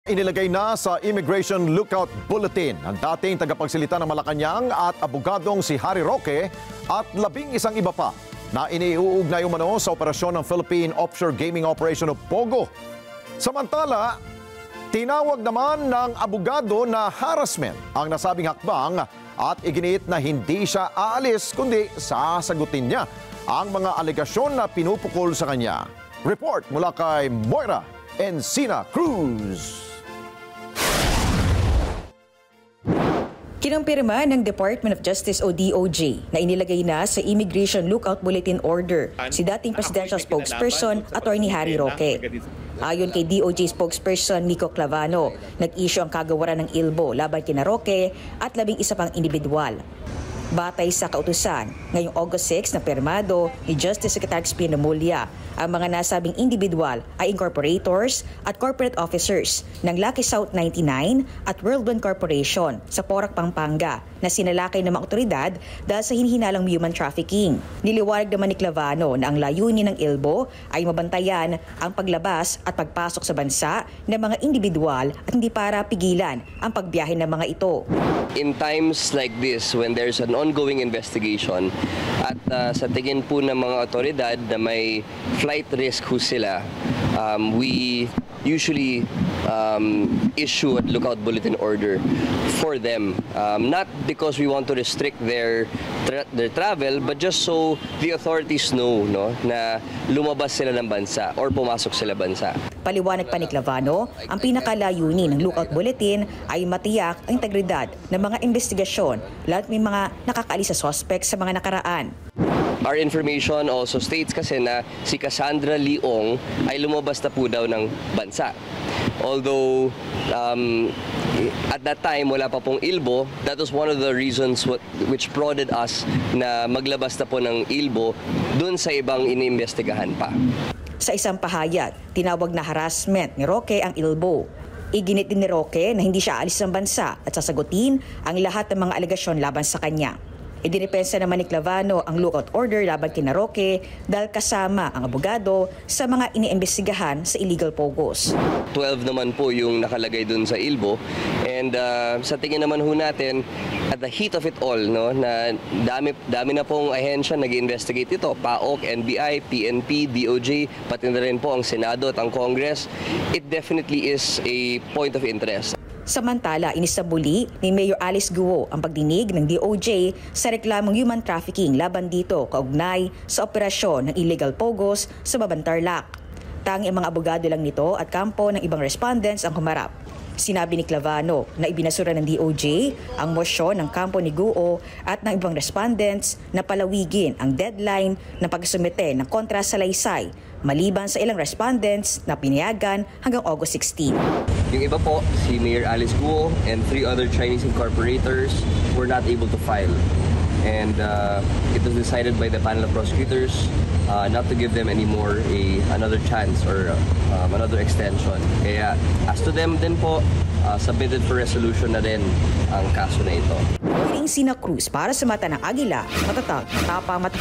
Inilagay na sa Immigration Lookout Bulletin ang dating tagapagsalita ng Malacanang at abogadong si Harry Roque at 11 iba pa na iniuugnay umano sa operasyon ng Philippine Offshore Gaming Operation o POGO. Samantala, tinawag naman ng abogado na harassment ang nasabing hakbang at iginiit na hindi siya aalis kundi sasagutin niya ang mga alegasyon na pinupukol sa kanya. Report mula kay Moira Encina Cruz. Kinumpirma ng Department of Justice o DOJ na inilagay na sa Immigration Lookout Bulletin Order si dating presidential spokesperson Attorney Harry Roque. Ayon kay DOJ spokesperson Mico Clavano, nag-issue ang kagawaran ng ILBO laban kina Roque at 11 pang individual. Batay sa kautusan, ngayong August 6 na pirmado ni Justice Secretary Espino Mulya, ang mga nasabing individual ay incorporators at corporate officers ng Lucky South 99 at Whirlwind Corporation sa Porac, Pampanga na sinalakay ng mga otoridad dahil sa hinihinalang human trafficking. Niliwanag naman ni Clavano na ang layunin ng ILBO ay mabantayan ang paglabas at pagpasok sa bansa ng mga individual at hindi para pigilan ang pagbiyahe ng mga ito. In times like this, when there's an ongoing investigation at sa tingin po ng mga otoridad na may flight risk ho sila, we usually issue a lookout bulletin order for them. Not because we want to restrict their travel, but just so the authorities know, no, na lumabas sila ng bansa or pumasok sila bansa. Paliwanag pa ni Clavano, ang pinakalayunin ng lookout bulletin ay matiyak ang integridad ng mga investigasyon, lalo't may mga nakakaalis sa suspect sa mga nakaraan. Our information also states kasi na si Cassandra Leong ay lumabas na po daw ng bansa. Although at that time wala pa pong ILBO, that was one of the reasons which prodded us na maglabas na po ng ILBO dun sa ibang iniimbestigahan pa. Sa isang pahayag, tinawag na harassment ni Roque ang ILBO. Iginit din ni Roque na hindi siya aalis ng bansa at sasagutin ang lahat ng mga alegasyon laban sa kanya. Idinipensa naman ni Clavano ang lookout order laban kina Roque dahil kasama ang abogado sa mga iniimbestigahan sa illegal POGOs. 12 naman po yung nakalagay dun sa ILBO and sa tingin naman ho natin at the heat of it all, no, na dami na pong ahensya nag-investigate ito, PAOK, NBI, PNP, DOJ, pati na rin po ang Senado at ang Congress. It definitely is a point of interest. Samantala, inisabuli ni Mayor Alice Guo ang pagdinig ng DOJ sa reklamong human trafficking laban dito kaugnay sa operasyon ng illegal POGOs sa Babantarlac. Tanging ang mga abogado lang nito at kampo ng ibang respondents ang humarap. Sinabi ni Clavano na ibinasura ng DOJ ang mosyon ng kampo ni Guo at ng ibang respondents na palawigin ang deadline ng pagsumite ng kontrasalaysay maliban sa ilang respondents na pinayagan hanggang August 16. Yung iba po, si Mayor Alice Guo and 3 other Chinese incorporators were not able to file. And it was decided by the panel of prosecutors not to give them anymore another chance or another extension. Kaya as to them din po, submitted for resolution na din ang kaso na ito. Encina Cruz para sa Mata ng Agila, matatag, matapang.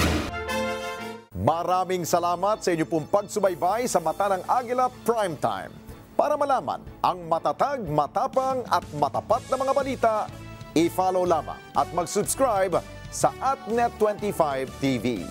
Maraming salamat sa inyo pong pagsubaybay sa Mata ng Agila Primetime. Para malaman ang matatag, matapang at matapat na mga balita, i-follow lamang at mag-subscribe sa @Net25 TV.